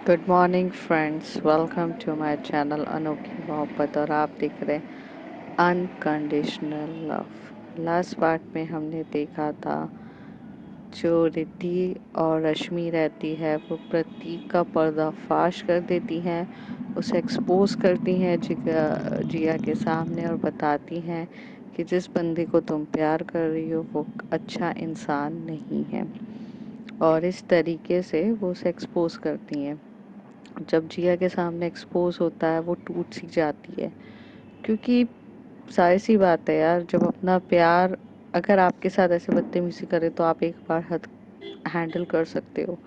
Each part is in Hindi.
Good morning friends, welcome to my channel Anokhi Mohabbat. और आप देख रहे हैं अनकंडीशनल लव। लास्ट पार्ट में हमने देखा था जो रिद्धि और रश्मि रहती है वो प्रतीक का पर्दाफाश कर देती हैं, उसे एक्सपोज करती हैं जिया के सामने और बताती हैं कि जिस बंदे को तुम प्यार कर रही हो वो अच्छा इंसान नहीं है। और इस तरीके से वो उसे एक्सपोज करती हैं। जब जिया के सामने एक्सपोज होता है वो टूट सी जाती है, क्योंकि सारी सी बात है यार, जब अपना प्यार अगर आपके साथ ऐसे बदतमीजी करे तो आप एक बार हद हैंडल कर सकते हो,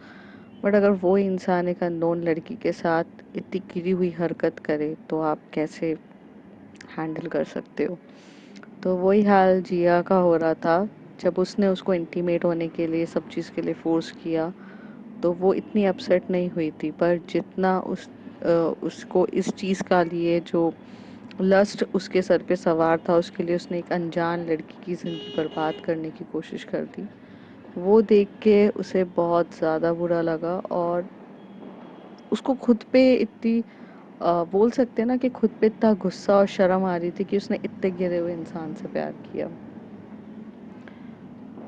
बट अगर वो इंसान एक अननोन लड़की के साथ इतनी गिरी हुई हरकत करे तो आप कैसे हैंडल कर सकते हो। तो वही हाल जिया का हो रहा था। जब उसने उसको इंटीमेट होने के लिए सब चीज़ के लिए फोर्स किया तो वो इतनी अपसेट नहीं हुई थी, पर जितना उसको इस चीज़ का लिए जो लस्ट उसके सर पे सवार था उसके लिए उसने एक अनजान लड़की की ज़िंदगी बर्बाद करने की कोशिश कर दी, वो देख के उसे बहुत ज़्यादा बुरा लगा। और उसको खुद पे इतनी बोल सकते हैं ना कि खुद पे इतना गुस्सा और शर्म आ रही थी कि उसने इतने गिरे हुए इंसान से प्यार किया।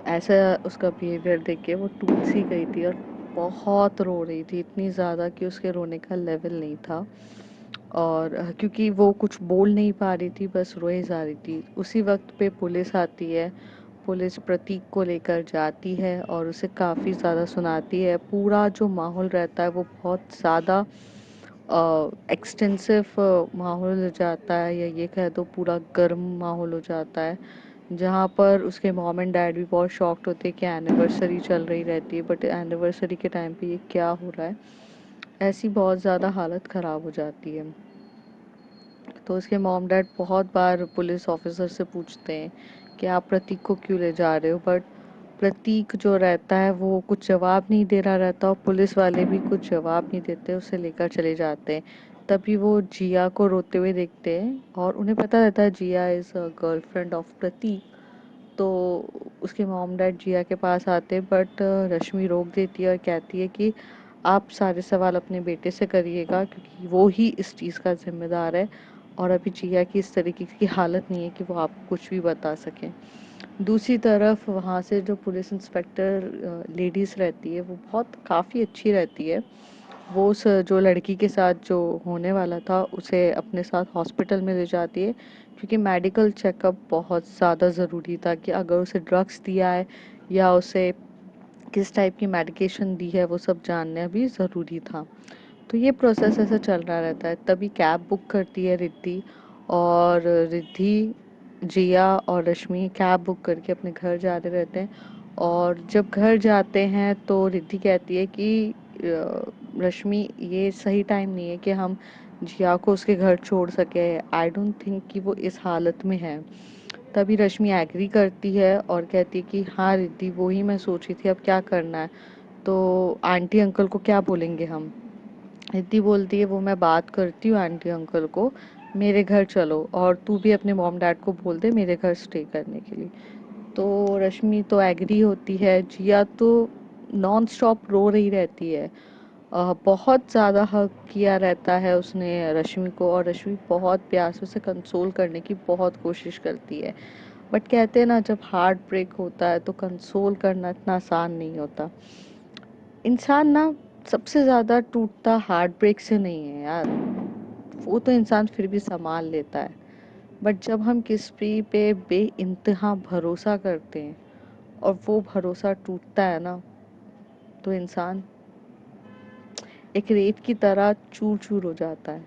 ऐसा उसका बिहेवियर देख के वो टूट सी गई थी और बहुत रो रही थी, इतनी ज़्यादा कि उसके रोने का लेवल नहीं था। और क्योंकि वो कुछ बोल नहीं पा रही थी, बस रोए जा रही थी। उसी वक्त पे पुलिस आती है। पुलिस प्रतीक को लेकर जाती है और उसे काफ़ी ज़्यादा सुनाती है। पूरा जो माहौल रहता है वो बहुत ज़्यादा एक्सटेंसिव माहौल हो जाता है, या ये कह दो पूरा गर्म माहौल हो जाता है, जहाँ पर उसके मॉम एंड डैड भी बहुत शॉक्ड होते हैं कि एनिवर्सरी चल रही रहती है, बट एनिवर्सरी के टाइम पे ये क्या हो रहा है। ऐसी बहुत ज़्यादा हालत ख़राब हो जाती है। तो उसके मॉम डैड बहुत बार पुलिस ऑफिसर से पूछते हैं कि आप प्रतीक को क्यों ले जा रहे हो, बट प्रतीक जो रहता है वो कुछ जवाब नहीं दे रहा रहता, और पुलिस वाले भी कुछ जवाब नहीं देते, उसे लेकर चले जाते हैं। तभी वो जिया को रोते हुए देखते हैं और उन्हें पता रहता है जिया इज़ गर्लफ्रेंड ऑफ प्रतीक। तो उसके मॉम डैड जिया के पास आते, बट रश्मि रोक देती है और कहती है कि आप सारे सवाल अपने बेटे से करिएगा, क्योंकि वो ही इस चीज़ का जिम्मेदार है, और अभी जिया की इस तरीके की हालत नहीं है कि वो आपको कुछ भी बता सकें। दूसरी तरफ वहाँ से जो पुलिस इंस्पेक्टर लेडीज़ रहती है वो बहुत काफ़ी अच्छी रहती है। वो उस जो लड़की के साथ जो होने वाला था उसे अपने साथ हॉस्पिटल में ले जाती है, क्योंकि मेडिकल चेकअप बहुत ज़्यादा ज़रूरी था कि अगर उसे ड्रग्स दिया है या उसे किस टाइप की मेडिकेशन दी है वो सब जानना भी ज़रूरी था। तो ये प्रोसेस ऐसा चल रहा रहता है। तभी कैब बुक करती है रिद्धि, और रिद्धि, जिया और रश्मि कैब बुक करके अपने घर जा रहे रहते हैं। और जब घर जाते हैं तो रिद्धि कहती है कि रश्मि, ये सही टाइम नहीं है कि हम जिया को उसके घर छोड़ सके, आई डोंट थिंक कि वो इस हालत में है। तभी रश्मि एग्री करती है और कहती है कि हाँ रिद्धि, वो ही मैं सोची थी, अब क्या करना है। तो आंटी अंकल को क्या बोलेंगे हम। रिद्धि बोलती है वो मैं बात करती हूँ आंटी अंकल को, मेरे घर चलो, और तू भी अपने मॉम डैड को बोल दे मेरे घर स्टे करने के लिए। तो रश्मि तो एग्री होती है। जिया तो नॉन स्टॉप रो रही रहती है। बहुत ज़्यादा हक किया रहता है उसने रश्मि को, और रश्मि बहुत प्यार से उसे कंसोल करने की बहुत कोशिश करती है। बट कहते हैं ना, जब हार्ट ब्रेक होता है तो कंसोल करना इतना आसान नहीं होता। इंसान ना सबसे ज़्यादा टूटता हार्ट ब्रेक से नहीं है यार, वो तो इंसान फिर भी संभाल लेता है। बट जब हम किसी पे बेइंतहा भरोसा करते हैं और वो भरोसा टूटता है ना, तो इंसान एक रेत की तरह चूर चूर हो जाता है।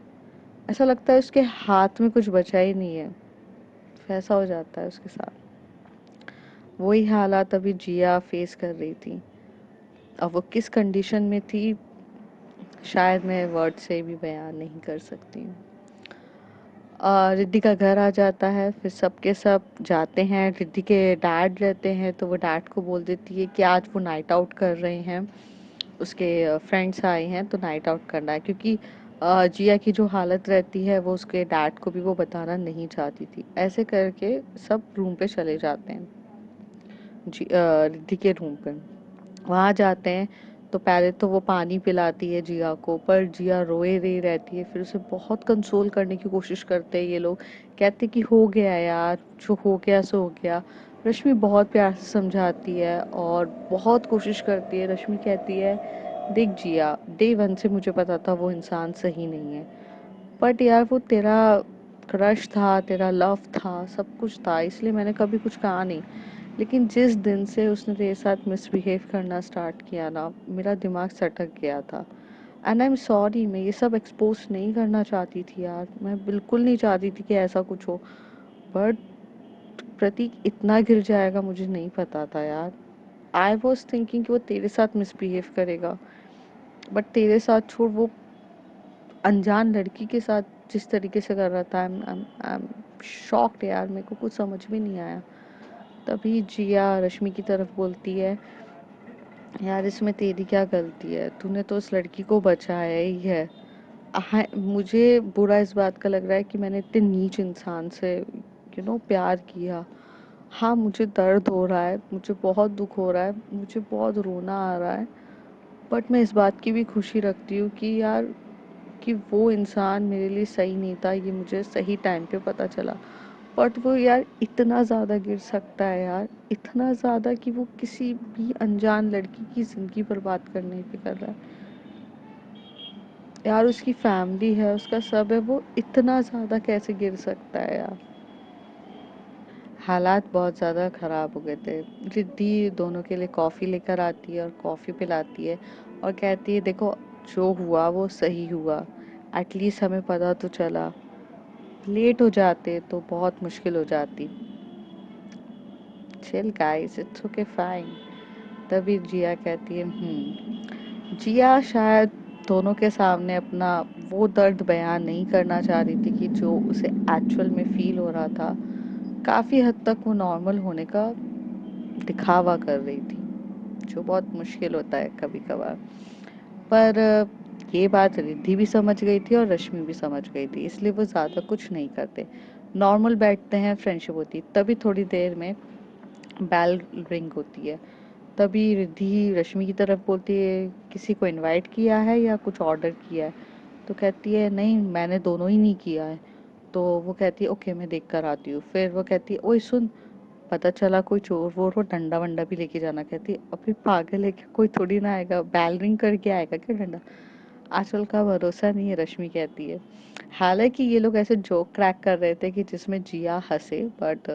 ऐसा लगता है उसके हाथ में कुछ बचा ही नहीं है, वैसा हो जाता है उसके साथ। वही हालात अभी जिया फेस कर रही थी। अब वो किस कंडीशन में थी शायद मैं वर्ड से भी बयान नहीं कर सकती हूँ। रिद्धि का घर आ जाता है, फिर सबके सब जाते हैं। रिद्धि के डैड रहते हैं तो वो डैड को बोल देती है कि आज वो नाइट आउट कर रहे हैं, उसके फ्रेंड्स आए हैं तो नाइट आउट करना है, क्योंकि जिया की जो हालत रहती है वो उसके डैड को भी वो बताना नहीं चाहती थी। ऐसे करके सब रूम पे चले जाते हैं, रिद्धि के रूम पे। वहाँ जाते हैं तो पहले तो वो पानी पिलाती है जिया को, पर जिया रोए रही रहती है। फिर उसे बहुत कंसोल करने की कोशिश करते हैं ये लोग, कहते कि हो गया यार, जो हो गया सो हो गया। रश्मि बहुत प्यार से समझाती है और बहुत कोशिश करती है। रश्मि कहती है देख जिया, डे वन से मुझे पता था वो इंसान सही नहीं है, बट यार वो तेरा क्रश था, तेरा लव था, सब कुछ था, इसलिए मैंने कभी कुछ कहा नहीं। लेकिन जिस दिन से उसने तेरे साथ मिसबिहेव करना स्टार्ट किया ना, मेरा दिमाग सटक गया था। एंड आई एम सॉरी, मैं ये सब एक्सपोज नहीं करना चाहती थी यार, मैं बिल्कुल नहीं चाहती थी कि ऐसा कुछ हो, बट प्रतीक इतना गिर जाएगा मुझे नहीं पता था यार। आई वॉज थिंकिंग कि वो तेरे साथ मिसबिहेव करेगा, बट तेरे साथ छोड़, वो अनजान लड़की के साथ जिस तरीके से कर रहा था, आई एम शॉक्ड यार, मेरे को कुछ समझ में नहीं आया। तभी जिया रश्मि की तरफ बोलती है यार इसमें तेरी क्या गलती है, तूने तो उस लड़की को बचाया ही है। मुझे बुरा इस बात का लग रहा है कि मैंने इतने नीच इंसान से प्यार किया। हाँ मुझे दर्द हो रहा है, मुझे बहुत दुख हो रहा है, मुझे बहुत रोना आ रहा है, बट मैं इस बात की भी खुशी रखती हूँ कि यार कि वो इंसान मेरे लिए सही नहीं था, ये मुझे सही टाइम पे पता चला। बट वो यार इतना ज़्यादा गिर सकता है यार, इतना ज़्यादा कि वो किसी भी अनजान लड़की की ज़िंदगी बर्बाद करने पे कर रहा है यार। उसकी फैमिली है, उसका सब है, वो इतना ज़्यादा कैसे गिर सकता है यार। हालात बहुत ज़्यादा ख़राब हो गए थे। रिद्धि दोनों के लिए कॉफ़ी लेकर आती है और कॉफ़ी पिलाती है और कहती है देखो जो हुआ वो सही हुआ, एटलीस्ट हमें पता तो चला, लेट हो जाते तो बहुत मुश्किल हो जाती। Chill guys, it's okay fine. तभी जिया कहती है जिया शायद दोनों के सामने अपना वो दर्द बयान नहीं करना चाह रही थी कि जो उसे एक्चुअल में फील हो रहा था। काफ़ी हद तक वो नॉर्मल होने का दिखावा कर रही थी, जो बहुत मुश्किल होता है कभी कभार। पर ये बात रिद्धि भी समझ गई थी और रश्मि भी समझ गई थी, इसलिए वो ज़्यादा कुछ नहीं करते, नॉर्मल बैठते हैं, फ्रेंडशिप होती। तभी थोड़ी देर में बेल रिंग होती है। तभी रिद्धि रश्मि की तरफ बोलती है किसी को इनवाइट किया है या कुछ ऑर्डर किया है। तो कहती है नहीं मैंने दोनों ही नहीं किया है। तो वो कहती है ओके मैं देख कर आती हूँ। फिर वो कहती है ओए सुन, पता चला कोई चोर वोर हो, डंडा वंडा भी लेके जाना। कहती है अभी पागल है क्या, कोई थोड़ी ना आएगा, बैल रिंग करके आएगा क्या डंडा। आजकल का भरोसा नहीं है, रश्मि कहती है। हालांकि ये लोग ऐसे जोक क्रैक कर रहे थे कि जिसमें जिया हंसे, बट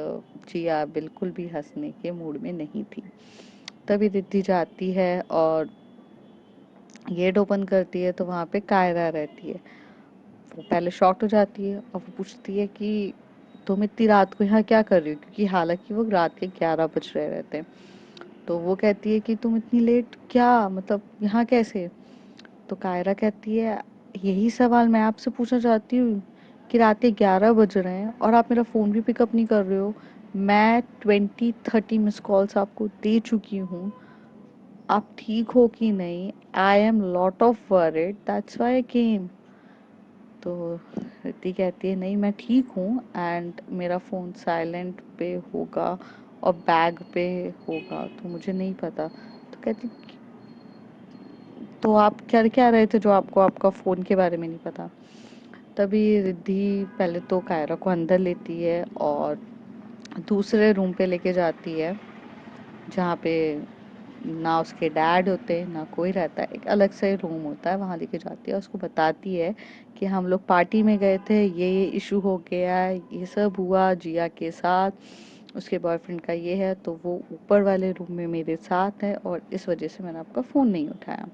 जिया बिल्कुल भी हंसने के मूड में नहीं थी। तभी रिद्धि जाती है और गेट ओपन करती है तो वहाँ पे कायरा रहती है। वो पहले शॉक्ड हो जाती है और वो पूछती है कि तुम इतनी रात को यहाँ क्या कर रही हो, क्योंकि हालांकि वो रात के 11 बज रहे रहते हैं। तो वो कहती है कि तुम इतनी लेट क्या, मतलब यहाँ कैसे। तो कायरा कहती है यही सवाल मैं आपसे पूछना चाहती हूँ कि रात के 11 बज रहे हैं और आप मेरा फ़ोन भी पिकअप नहीं कर रहे हो। मैं 20-30 मिस कॉल्स आपको दे चुकी हूँ, आप ठीक हो कि नहीं। I am lot of worried, that's why I came. तो रिद्धि कहती है नहीं मैं ठीक हूँ, एंड मेरा फ़ोन साइलेंट पे होगा और बैग पे होगा, तो मुझे नहीं पता। तो कहती तो आप क्या क्या रहे थे जो आपको आपका फ़ोन के बारे में नहीं पता। तभी रिद्धि पहले तो कायरा को अंदर लेती है और दूसरे रूम पे लेके जाती है, जहाँ पे ना उसके डैड होते ना कोई रहता है, एक अलग से रूम होता है, वहाँ लेके जाती है। उसको बताती है कि हम लोग पार्टी में गए थे, ये इशू हो गया, ये सब हुआ जिया के साथ, उसके बॉयफ्रेंड का ये है, तो वो ऊपर वाले रूम में मेरे साथ है और इस वजह से मैंने आपका फ़ोन नहीं उठाया।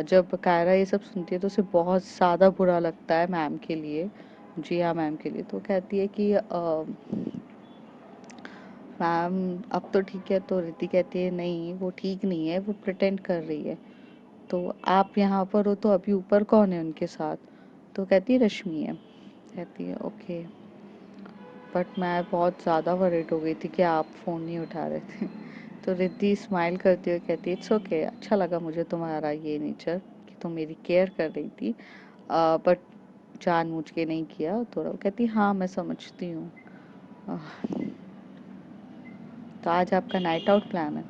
जब कायरा ये सब सुनती है तो उसे बहुत ज़्यादा बुरा लगता है मैम के लिए, जिया मैम के लिए। तो कहती है कि मैम अब तो ठीक है। तो रिद्धि कहती है नहीं वो ठीक नहीं है, वो प्रिटेंड कर रही है। तो आप यहाँ पर हो तो अभी ऊपर कौन है उनके साथ। तो कहती है रश्मि है। कहती है ओके, बट मैं बहुत ज़्यादा वरीड हो गई थी कि आप फ़ोन नहीं उठा रहे थे। तो रिद्धि स्माइल करती हुए कहती है इट्स ओके, अच्छा लगा मुझे तुम्हारा ये नेचर कि तुम मेरी केयर कर रही थी, बट जानबूझ के नहीं किया थोड़ा। कहती हाँ मैं समझती हूँ। तो आज आपका नाइट आउट प्लान है।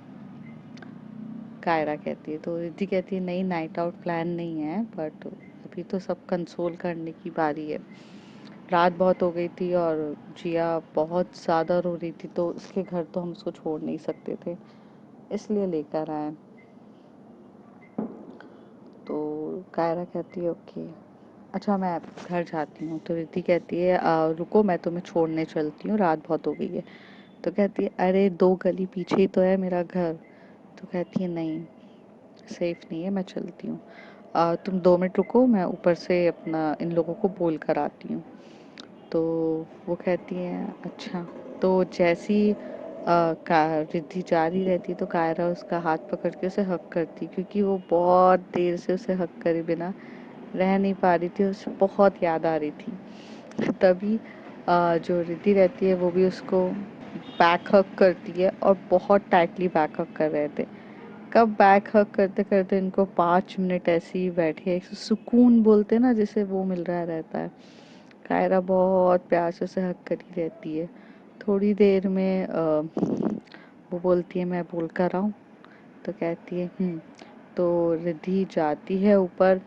कायरा कहती है, तो रिद्धि कहती है नहीं, नाइट आउट प्लान नहीं है, बट अभी तो सब कंसोल करने की बारी है। रात बहुत हो गई थी और जिया बहुत ज़्यादा रो रही थी, तो उसके घर तो हम उसको छोड़ नहीं सकते थे, इसलिए लेकर आए। तो कायरा कहती है ओके, अच्छा मैं घर जाती हूँ। तो रिद्धि कहती है रुको, मैं तुम्हें छोड़ने चलती हूँ, रात बहुत हो गई है। तो कहती है अरे 2 गली पीछे ही तो है मेरा घर। तो कहती है नहीं, सेफ नहीं है, मैं चलती हूँ। तुम 2 मिनट रुको, मैं ऊपर से अपना इन लोगों को बोल कर आती हूँ। तो वो कहती है अच्छा। तो जैसी रिद्धि जा रही रहती तो कायरा उसका हाथ पकड़ के उसे हक करती, क्योंकि वो बहुत देर से उसे हक करे बिना रह नहीं पा रही थी, उसे बहुत याद आ रही थी। तभी जो रिद्धि रहती है वो भी उसको बैक हक करती है, और बहुत टाइटली बैक हक कर रहे थे। कब बैक हक करते करते इनको 5 मिनट ऐसे ही बैठे, एक सुकून बोलते ना जिसे, वो मिल रहा रहता है। कायरा बहुत प्यार से उसे हक करी रहती है। थोड़ी देर में वो बोलती है मैं बोल कर आऊँ। तो कहती है तो रिद्धि जाती है ऊपर,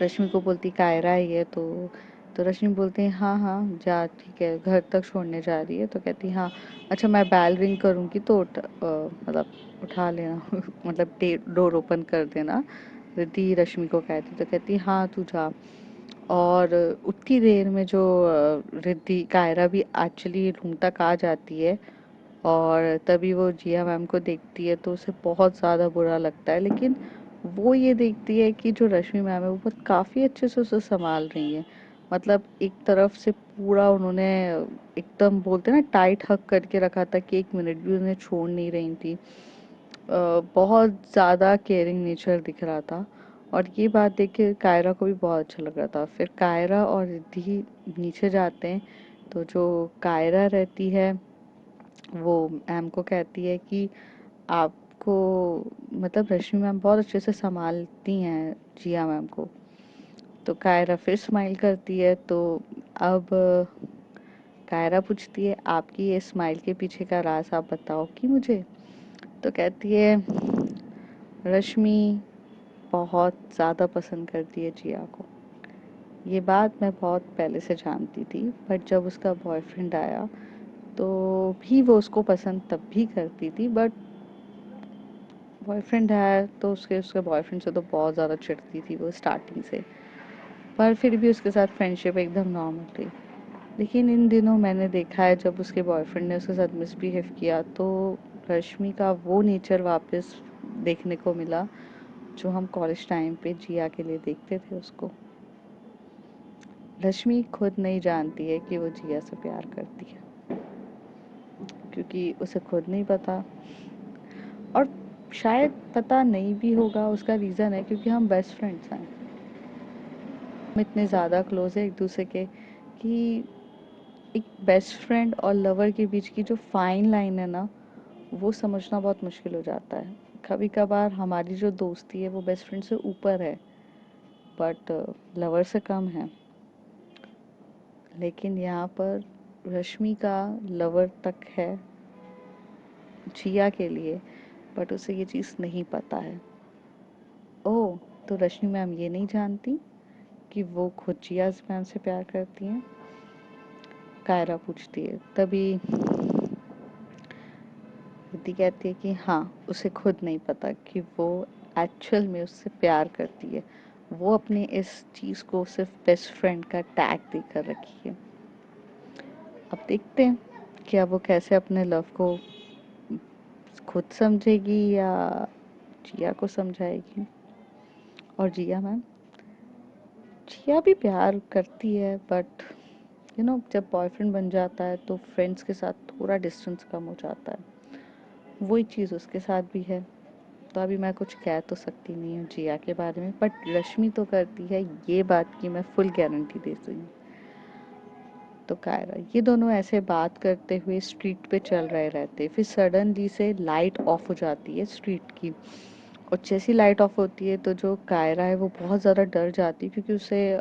रश्मि को बोलती कायरा ही है। तो रश्मि बोलती है हाँ हाँ जा, ठीक है, घर तक छोड़ने जा रही है। तो कहती है हाँ, अच्छा मैं बेल रिंग करूँगी तो मतलब उठा लेना मतलब डोर ओपन कर देना, रिद्धि रश्मि को कहती। तो कहती हाँ तू जा। और उतनी देर में जो रिद्धि कायरा भी एक्चुअली रूम तक आ जाती है, और तभी वो जिया मैम को देखती है तो उसे बहुत ज़्यादा बुरा लगता है। लेकिन वो ये देखती है कि जो रश्मि मैम है वो बहुत काफ़ी अच्छे से उसे संभाल रही है। मतलब एक तरफ से पूरा उन्होंने एकदम बोलते ना टाइट हक करके रखा था कि 1 मिनट भी उन्हें छोड़ नहीं रही थी। बहुत ज़्यादा केयरिंग नेचर दिख रहा था, और ये बात देख के कायरा को भी बहुत अच्छा लग रहा था। फिर कायरा और रिद्धि नीचे जाते हैं, तो जो कायरा रहती है वो मैम को कहती है कि आपको मतलब रश्मि मैम बहुत अच्छे से संभालती हैं जिया मैम को। तो कायरा फिर स्माइल करती है। तो अब कायरा पूछती है आपकी ये स्माइल के पीछे का राज आप बताओ कि मुझे। तो कहती है रश्मि बहुत ज़्यादा पसंद करती है जिया को। ये बात मैं बहुत पहले से जानती थी, बट जब उसका बॉयफ्रेंड आया तो भी वो उसको पसंद तब भी करती थी, बट बॉयफ्रेंड है तो उसके उसके बॉयफ्रेंड से तो बहुत ज़्यादा चिढ़ती थी वो स्टार्टिंग से। पर फिर भी उसके साथ फ्रेंडशिप एकदम नॉर्मल थी। लेकिन इन दिनों मैंने देखा है जब उसके बॉयफ्रेंड ने उसके साथ मिसबिहेव किया तो रश्मि का वो नेचर वापस देखने को मिला जो हम कॉलेज टाइम पे जिया के लिए देखते थे उसको। रश्मि खुद नहीं जानती है कि वो जिया से प्यार करती है, क्योंकि उसे खुद नहीं पता, और शायद पता नहीं भी होगा। उसका रीज़न है क्योंकि हम बेस्ट फ्रेंड्स हैं, हम इतने ज़्यादा क्लोज हैं एक दूसरे के कि एक बेस्ट फ्रेंड और लवर के बीच की जो फाइन लाइन है ना, वो समझना बहुत मुश्किल हो जाता है। कभी कभार हमारी जो दोस्ती है वो बेस्ट फ्रेंड से ऊपर है, बट लवर से कम है। लेकिन यहाँ पर रश्मि का लवर तक है जिया के लिए, बट उसे ये चीज़ नहीं पता है। ओह, तो रश्मि मैम ये नहीं जानती कि वो खुद जिया मैम से प्यार करती हैं? कायरा पूछती है। तभी रिद्धि कहती है कि हाँ, उसे खुद नहीं पता कि वो एक्चुअल में उससे प्यार करती है। वो अपने इस चीज़ को सिर्फ बेस्ट फ्रेंड का टैग देकर रखी है। अब देखते हैं कि अब वो कैसे अपने लव को खुद समझेगी या जिया को समझाएगी। और जिया मैम, जिया भी प्यार करती है, बट जब बॉयफ्रेंड बन जाता है तो फ्रेंड्स के साथ थोड़ा डिस्टेंस कम हो जाता है। वही चीज़ उसके साथ भी है। तो अभी मैं कुछ कह तो सकती नहीं हूँ जिया के बारे में, बट रश्मि तो करती है, ये बात की मैं फुल गारंटी दे रही हूँ। तो कायरा, ये दोनों ऐसे बात करते हुए स्ट्रीट पे चल रहे रहते, फिर सडनली से लाइट ऑफ हो जाती है स्ट्रीट की। और जैसी लाइट ऑफ होती है तो जो कायरा है वो बहुत ज़्यादा डर जाती है, क्योंकि उसे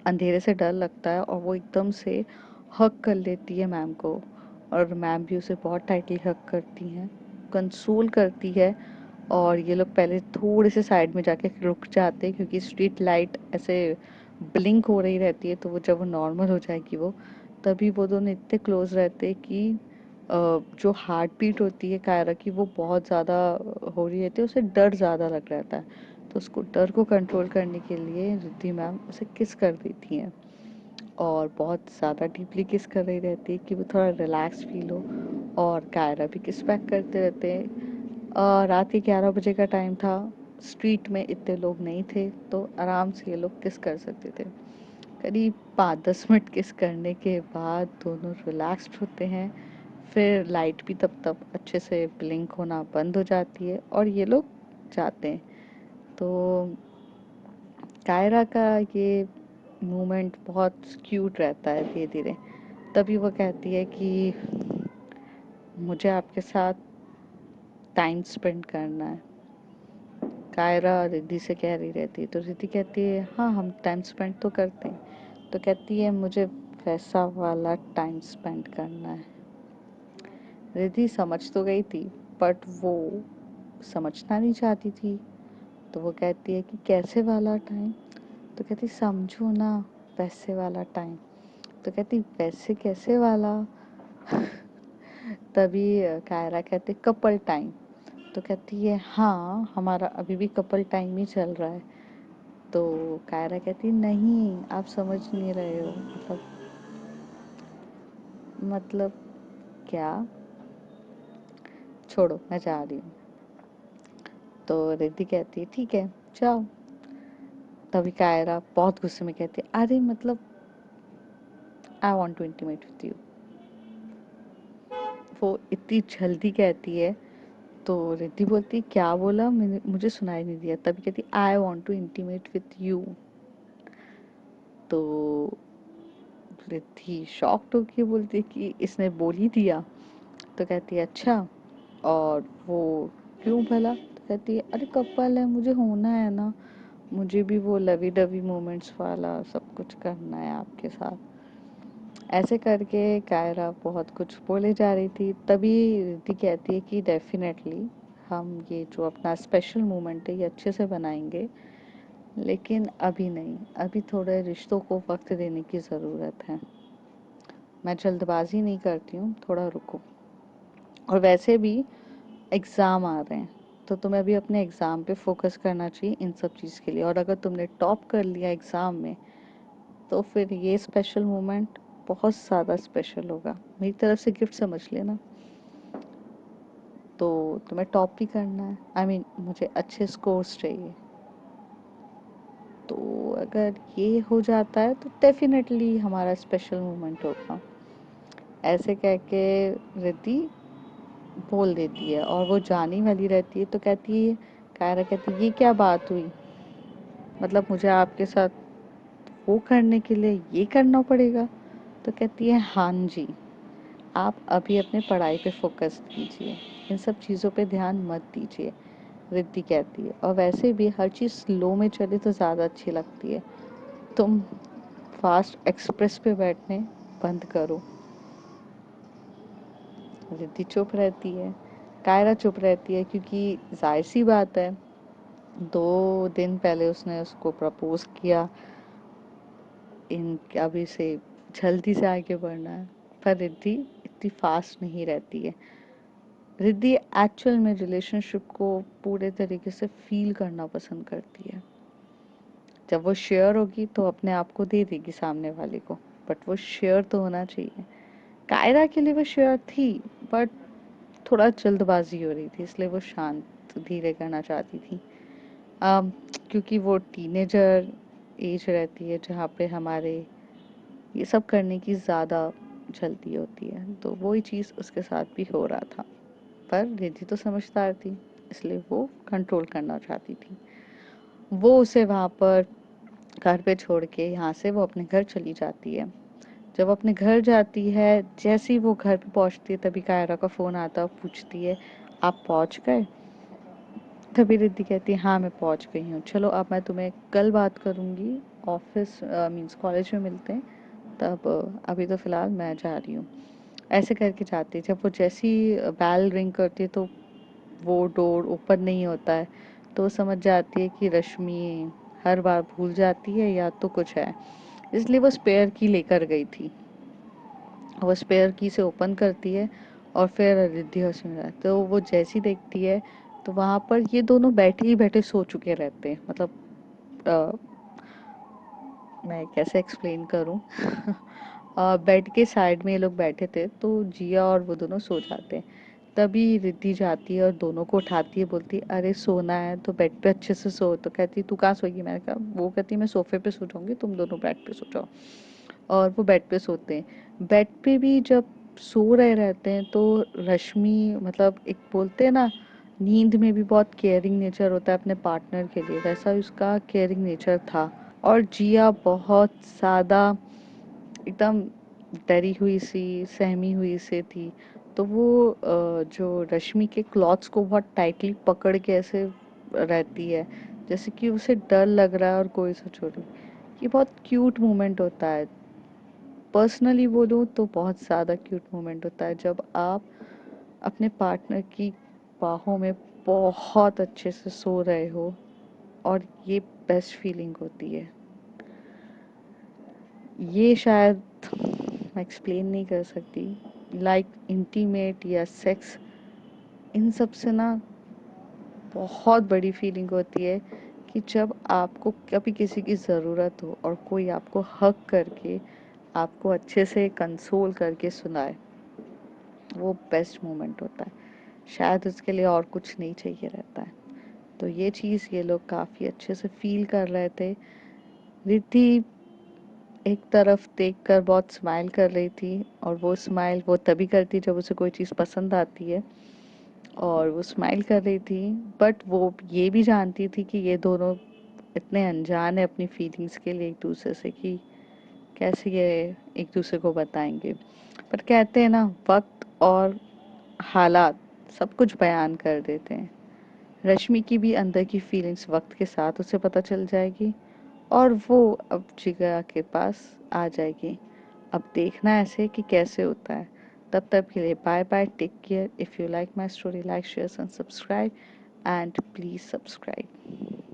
अंधेरे से डर लगता है, और वो एकदम से हक कर लेती है मैम को, और मैम भी उसे बहुत टाइटली हक करती हैं। कंसोल करती है, और ये लोग पहले थोड़े से साइड में जाके रुक जाते हैं क्योंकि स्ट्रीट लाइट ऐसे ब्लिंक हो रही रहती है, तो वो जब वो नॉर्मल हो जाएगी वो, तभी वो दोनों इतने क्लोज रहते हैं कि जो हार्ट बीट होती है कायरा की वो बहुत ज़्यादा हो रही रहती है, उसे डर ज़्यादा लग रहता है। तो उसको डर को कंट्रोल करने के लिए रिद्धि मैम उसे किस कर देती हैं, और बहुत ज़्यादा डीपली किस कर रही रहती है कि वो थोड़ा रिलैक्स फील हो, और कायरा भी किस बैक करते रहते हैं। रात के 11 बजे का टाइम था, स्ट्रीट में इतने लोग नहीं थे, तो आराम से ये लोग किस कर सकते थे। करीब 5-10 मिनट किस करने के बाद दोनों रिलैक्स्ड होते हैं। फिर लाइट भी तब तब अच्छे से ब्लिंक होना बंद हो जाती है और ये लोग जाते हैं। तो कायरा का ये मूवमेंट बहुत क्यूट रहता है धीरे धीरे। तभी वो कहती है कि मुझे आपके साथ टाइम स्पेंड करना है। कायरा रिद्धि से कह रही रहती है, तो रिद्धि कहती है हाँ हम टाइम स्पेंड तो करते हैं। तो कहती है मुझे वैसा वाला टाइम स्पेंड करना है। रिद्धि समझ तो गई थी, बट वो समझना नहीं चाहती थी। तो वो कहती है कि कैसे वाला टाइम। तो कहती समझो ना, वैसे वाला टाइम। तो कहती वैसे कैसे वाला। तभी कायरा कहते कपल टाइम। तो कहती है हाँ हमारा अभी भी कपल टाइम ही चल रहा है। तो कायरा कहती नहीं आप समझ नहीं रहे हो, मतलब क्या, छोड़ो मैं जा रही हूँ। तो रिद्धि कहती है ठीक है जाओ। तभी कायरा बहुत गुस्से में कहती है अरे मतलब I want to intimate with you. वो इतनी जल्दी कहती है, तो रिद्धि बोलती क्या बोला, मुझे सुनाई नहीं दिया। तभी कहती I want to intimate with you. तो रिद्धि शॉक्ड होके बोलती कि इसने बोल ही दिया। तो कहती है अच्छा, और वो क्यों भला। तो कहती है अरे कपल है, मुझे होना है ना, मुझे भी वो लवी डवी मोमेंट्स वाला सब कुछ करना है आपके साथ। ऐसे करके कायरा बहुत कुछ बोले जा रही थी। तभी रिद्धि कहती है कि डेफिनेटली हम ये जो अपना स्पेशल मोमेंट है ये अच्छे से बनाएंगे, लेकिन अभी नहीं, अभी थोड़े रिश्तों को वक्त देने की ज़रूरत है। मैं जल्दबाजी नहीं करती हूँ, थोड़ा रुको। और वैसे भी एग्ज़ाम आ रहे हैं, तो तुम्हें अभी अपने एग्ज़ाम पे फोकस करना चाहिए इन सब चीज़ के लिए। और अगर तुमने टॉप कर लिया एग्ज़ाम में, तो फिर ये स्पेशल मोमेंट बहुत ज़्यादा स्पेशल होगा, मेरी तरफ से गिफ्ट समझ लेना। तो तुम्हें टॉप भी करना है, आई मीन मुझे अच्छे स्कोर्स चाहिए। तो अगर ये हो जाता है तो डेफिनेटली हमारा स्पेशल मोमेंट होगा। ऐसे कह के रिद्धि बोल देती है और वो जाने वाली रहती है। तो कहती है कायरा कहती है ये क्या बात हुई, मतलब मुझे आपके साथ वो करने के लिए ये करना पड़ेगा। तो कहती है हाँ जी, आप अभी अपने पढ़ाई पे फोकस कीजिए, इन सब चीज़ों पे ध्यान मत दीजिए। रिद्धि कहती है और वैसे भी हर चीज़ स्लो में चले तो ज़्यादा अच्छी लगती है, तुम फास्ट एक्सप्रेस पे बैठने बंद करो। रिद्धि चुप रहती है, कायरा चुप रहती है, क्योंकि जाहिर सी बात है 2 दिन पहले उसने उसको प्रपोज किया, इन अभी से जल्दी से आगे बढ़ना है। पर रिद्धि इतनी फास्ट नहीं रहती है। रिद्धि एक्चुअल में रिलेशनशिप को पूरे तरीके से फील करना पसंद करती है। जब वो शेयर होगी तो अपने आप को दे देगी सामने वाले को, बट वो शेयर तो होना चाहिए। कायरा के लिए वो शेयर थी, बट थोड़ा जल्दबाजी हो रही थी, इसलिए वो शांत धीरे करना चाहती थी। अम, क्योंकि वो टीनेजर एज रहती है जहाँ पे हमारे ये सब करने की ज़्यादा जल्दी होती है, तो वही चीज़ उसके साथ भी हो रहा था। पर रिद्धि तो समझदार थी, इसलिए वो कंट्रोल करना चाहती थी। वो उसे वहाँ पर घर पे छोड़ के यहाँ से वो अपने घर चली जाती है। जब अपने घर जाती है, जैसे ही वो घर पे पहुँचती है तभी कायरा का फ़ोन आता है, पूछती है आप पहुँच गए। तभी रिद्धि कहती है हाँ मैं पहुँच गई हूँ, चलो अब मैं तुम्हें कल बात करूँगी, ऑफिस मीन्स कॉलेज में मिलते हैं तब, अभी तो फ़िलहाल मैं जा रही हूँ। ऐसे करके जाती है। जब वो जैसी बेल रिंग करती है तो वो डोर ओपन नहीं होता है, तो वो समझ जाती है कि रश्मि हर बार भूल जाती है या तो कुछ है, इसलिए वो स्पेयर की लेकर गई थी। वो स्पेयर की से ओपन करती है और फिर रिद्धि हॉस्टल में जाती है। तो वो जैसी देखती है तो वहां पर ये दोनों बैठे ही बैठे सो चुके रहते हैं, मतलब मैं कैसे एक्सप्लेन करूं। बेड के साइड में ये लोग बैठे थे, तो जिया और वो दोनों सो जाते हैं। तभी रिद्धि जाती है और दोनों को उठाती है, बोलती है अरे सोना है तो बेड पे अच्छे से सो। तो कहती तू कहाँ सोएगी, मैंने कहा, वो कहती मैं सोफे पे सो जाऊंगी, तुम दोनों बेड पे सो जाओ। और वो बेड पे सोते हैं। बेड पे भी जब सो रहे रहते हैं तो रश्मि, मतलब एक बोलते हैं ना, नींद में भी बहुत केयरिंग नेचर होता है अपने पार्टनर के लिए, वैसा उसका केयरिंग नेचर था। और जिया बहुत ज़्यादा एकदम डरी हुई सी, सहमी हुई सी थी। तो वो जो रश्मि के क्लॉथ्स को बहुत टाइटली पकड़ के ऐसे रहती है, जैसे कि उसे डर लग रहा है और कोई सा चोरी। ये बहुत क्यूट मोमेंट होता है। पर्सनली बोलूँ तो बहुत ज़्यादा क्यूट मोमेंट होता है जब आप अपने पार्टनर की बाहों में बहुत अच्छे से सो रहे हो, और ये बेस्ट फीलिंग होती है। ये शायद मैं एक्सप्लेन नहीं कर सकती। लाइक इंटीमेट या सेक्स, इन सब से ना बहुत बड़ी फीलिंग होती है कि जब आपको कभी किसी की ज़रूरत हो और कोई आपको हग करके आपको अच्छे से कंसोल करके सुनाए, वो बेस्ट मोमेंट होता है। शायद उसके लिए और कुछ नहीं चाहिए रहता है। तो ये चीज़ ये लोग काफ़ी अच्छे से फील कर रहे थे। रिद्धि एक तरफ देखकर बहुत स्माइल कर रही थी, और वो स्माइल वो तभी करती जब उसे कोई चीज़ पसंद आती है, और वो स्माइल कर रही थी। बट वो ये भी जानती थी कि ये दोनों इतने अनजान है अपनी फीलिंग्स के लिए एक दूसरे से, कि कैसे ये एक दूसरे को बताएंगे। पर कहते हैं ना, वक्त और हालात सब कुछ बयान कर देते हैं। रश्मि की भी अंदर की फीलिंग्स वक्त के साथ उसे पता चल जाएगी, और वो अब जिगर के पास आ जाएगी। अब देखना ऐसे कि कैसे होता है। तब तक के लिए bye bye, take care. If you like my story, like share and subscribe, and please subscribe.